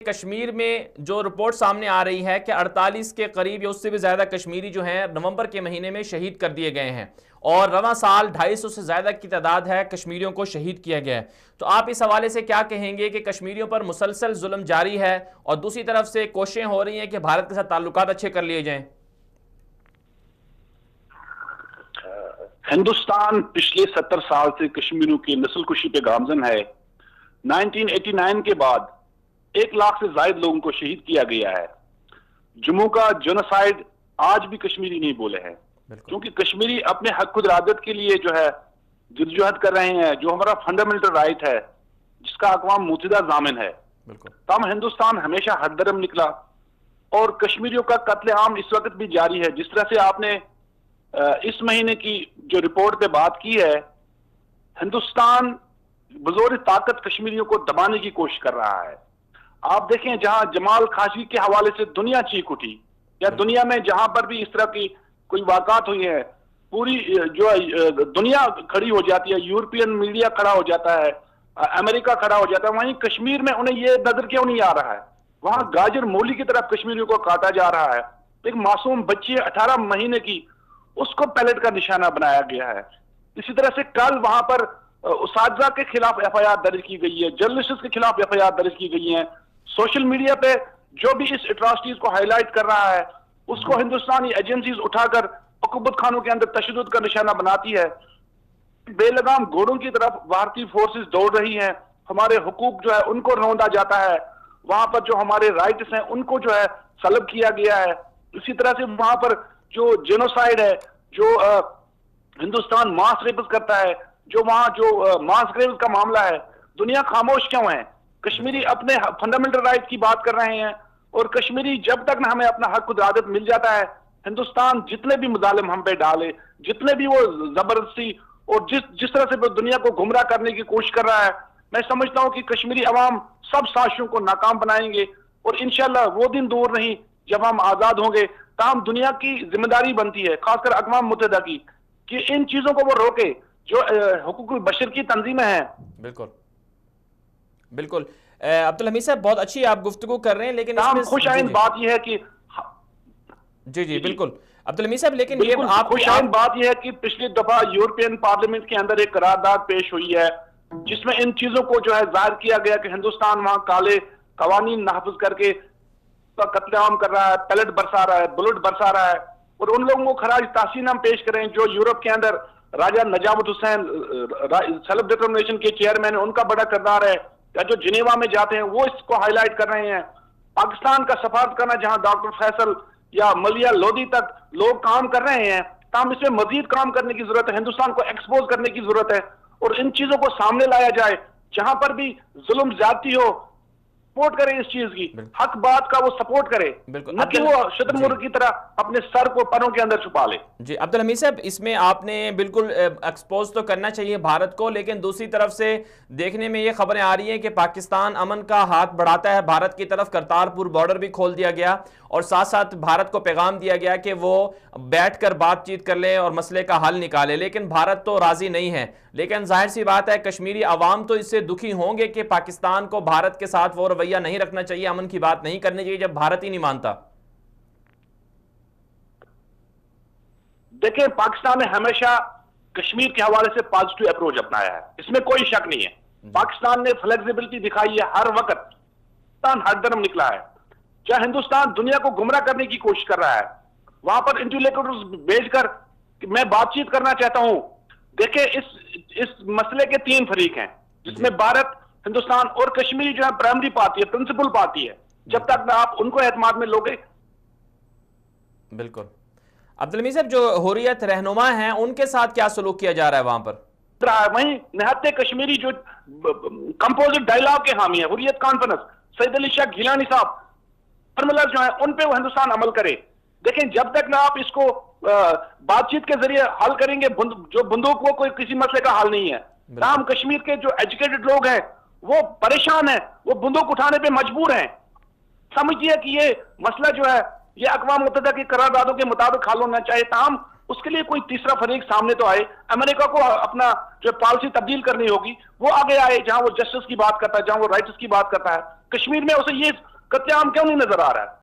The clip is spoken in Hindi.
कश्मीर में जो रिपोर्ट सामने आ रही है कि 48 के करीब या उससे भी ज्यादा कश्मीरी जो हैं नवंबर के महीने में शहीद कर दिए गए हैं और रवां साल 250 से ज्यादा की तादाद है कश्मीरियों को शहीद किया गया है। तो आप इस हवाले से क्या कहेंगे कि कश्मीरियों पर मुसलसल जुल्म जारी है और दूसरी तरफ से कोशिशें हो रही हैं कि भारत के साथ ताल्लुकात अच्छे कर लिए जाएं? हिंदुस्तान पिछले 70 साल से कश्मीरियों की नस्लकुशी पे गामजन है। 1989 के बाद 1 लाख से ज्यादा लोगों को शहीद किया गया है। जम्मू का जेनोसाइड आज भी कश्मीरी नहीं बोले हैं, क्योंकि कश्मीरी अपने हक खुद इरादत के लिए जो है जद्दोजहद कर रहे हैं, जो हमारा फंडामेंटल राइट है, जिसका अक़वाम मुत्तहिदा ज़ामिन है। तब हिंदुस्तान हमेशा हरदरम निकला और कश्मीरियों का कत्लेआम इस वक्त भी जारी है। जिस तरह से आपने इस महीने की जो रिपोर्ट पे बात की है, हिंदुस्तान बज़ोर ताकत कश्मीरियों को दबाने की कोशिश कर रहा है। आप देखें, जहां जमाल खाशगी के हवाले से दुनिया चीख उठी, या दुनिया में जहां पर भी इस तरह की कोई वाक़ात हुई है, पूरी जो दुनिया खड़ी हो जाती है, यूरोपियन मीडिया खड़ा हो जाता है, अमेरिका खड़ा हो जाता है। वहीं कश्मीर में उन्हें यह नजर क्यों नहीं आ रहा है? वहां गाजर मूली की तरफ कश्मीरियों को काटा जा रहा है। एक मासूम बच्ची 18 महीने की, उसको पैलेट का निशाना बनाया गया है। इसी तरह से कल वहां पर उसातिज़ा के खिलाफ FIR दर्ज की गई है, जर्नलिस्ट के खिलाफ FIR दर्ज की गई है। सोशल मीडिया पे जो भी इस एट्रॉसिटीज को हाईलाइट कर रहा है, उसको हिंदुस्तानी एजेंसीज उठाकर हुकूमत खानों के अंदर तशद्दुद का निशाना बनाती है। बेलगाम घोड़ों की तरफ भारतीय फोर्सेस दौड़ रही हैं। हमारे हुकूक जो है उनको रौंदा जाता है। वहां पर जो हमारे राइट्स हैं उनको जो है सलब किया गया है। इसी तरह से वहां पर जो जेनोसाइड है, जो हिंदुस्तान मास रेप्स करता है, जो वहां जो मास ग्रेव का मामला है, दुनिया खामोश क्यों है? कश्मीरी अपने फंडामेंटल राइट की बात कर रहे हैं और कश्मीरी जब तक ना हमें अपना हक खुद इरादत मिल जाता है, हिंदुस्तान जितने भी मुजालिम हम पे डाले, जितने भी वो जबरदस्ती और जिस तरह से वो दुनिया को गुमराह करने की कोशिश कर रहा है, मैं समझता हूं कि कश्मीरी अवाम सब साजिशों को नाकाम बनाएंगे और इंशाल्लाह वो दिन दूर नहीं जब हम आजाद होंगे। ताहम दुनिया की जिम्मेदारी बनती है, खासकर अक़वाम मुत्तहिदा की, कि इन चीजों को वो रोके जो हुकूकुल बशर की तंजीमें हैं। बिल्कुल बिल्कुल। अब्दुल हमीद साहब, बहुत अच्छी आप गुफ्तगू कर रहे हैं, लेकिन इसमें खुशाइन बात यह है कि जी बिल्कुल अब्दुल हमीद साहब, लेकिन ये आप खुशाइन बात यह है कि पिछली दफा यूरोपियन पार्लियामेंट के अंदर एक करारदाद पेश हुई है, जिसमें इन चीजों को जो है जाहिर किया गया कि हिंदुस्तान वहां काले कवानीन नाफिज करके कत्लेआम कर रहा है, पैलेट बरसा रहा है, बुलेट बरसा रहा है। और उन लोगों को खराज तासीन हम पेश करें जो यूरोप के अंदर राजा नजामुत हुसैन सेल्फ डिटर्मिनेशन के चेयरमैन है, उनका बड़ा किरदार है, या जो जिनेवा में जाते हैं वो इसको हाईलाइट कर रहे हैं। पाकिस्तान का सफारत करना, जहां डॉक्टर फैसल या मलिया लोधी तक लोग काम कर रहे हैं, तमाम इसमें मजीद काम करने की जरूरत है। हिंदुस्तान को एक्सपोज करने की जरूरत है और इन चीजों को सामने लाया जाए। जहां पर भी जुल्म ज्यादती हो, सपोर्ट करे इस चीज की, हक बात का वो सपोर्ट करे, न कि वो शुतुरमुर्ग की तरह अपने सर को पैरों के अंदर छुपा ले। जी अब्दुल हमीद साहब, इसमें आपने बिल्कुल एक्सपोज तो करना चाहिए भारत को, लेकिन दूसरी तरफ से देखने में ये खबरें आ रही हैं कि पाकिस्तान अमन का हाथ बढ़ाता है भारत की तरफ। करतारपुर बॉर्डर भी खोल दिया गया और साथ साथ भारत को पैगाम दिया गया कि वो बैठकर बातचीत कर ले और मसले का हल निकाले, लेकिन भारत तो राजी नहीं है। लेकिन जाहिर सी बात है, कश्मीरी अवाम तो इससे दुखी होंगे कि पाकिस्तान को भारत के साथ वो रवैया नहीं रखना चाहिए, अमन की बात नहीं करनी चाहिए, जब भारत ही नहीं मानता। देखिए, पाकिस्तान ने हमेशा कश्मीर के हवाले से पॉजिटिव अप्रोच अपनाया है, इसमें कोई शक नहीं है। पाकिस्तान ने फ्लेक्सिबिलिटी दिखाई है हर वक्त, पाकिस्तान हर दरम निकला है। जहां हिंदुस्तान दुनिया को गुमराह करने की कोशिश कर रहा है, वहां पर इंटेलेक्चुअल्स भेजकर कि मैं बातचीत करना चाहता हूं। देखिए, इस मसले के 3 फरीक हैं, जिसमें भारत, हिंदुस्तान और कश्मीरी जो है प्राइमरी पार्टी है, प्रिंसिपल पार्टी है। जब तक ना आप उनको एतमाद में लोगे। बिल्कुल। अब्दुल हमीद साहब, जो हुर्रियत रहनुमा हैं उनके साथ क्या सलूक किया जा रहा है वहां पर? वहीं निहत्ते कश्मीरी जो कंपोजिट डायलॉग के हामी है, हुर्रियत कॉन्फ्रेंस, सईद अली शाह गिलानी साहब फॉर्मूला जो है उन पे वो हिंदुस्तान अमल करे। देखें, जब तक ना आप इसको बातचीत के जरिए हल करेंगे, जो बंदूक वो कोई किसी मसले का हल नहीं है। तमाम कश्मीर के जो एजुकेटेड लोग हैं वो परेशान हैं, वो बंदूक उठाने पे मजबूर हैं। समझिए कि ये मसला जो है ये अक़वाम मुत्तहिदा की करारदादों के मुताबिक हल होना चाहिए। ताहम उसके लिए कोई तीसरा फरीक सामने तो आए। अमेरिका को अपना जो पॉलिसी तब्दील करनी होगी, वो आगे आए, जहां वो जस्टिस की बात करता है, जहां वो राइट्स की बात करता है। कश्मीर में उसे ये कत्लेआम क्यों नहीं नजर आ रहा है?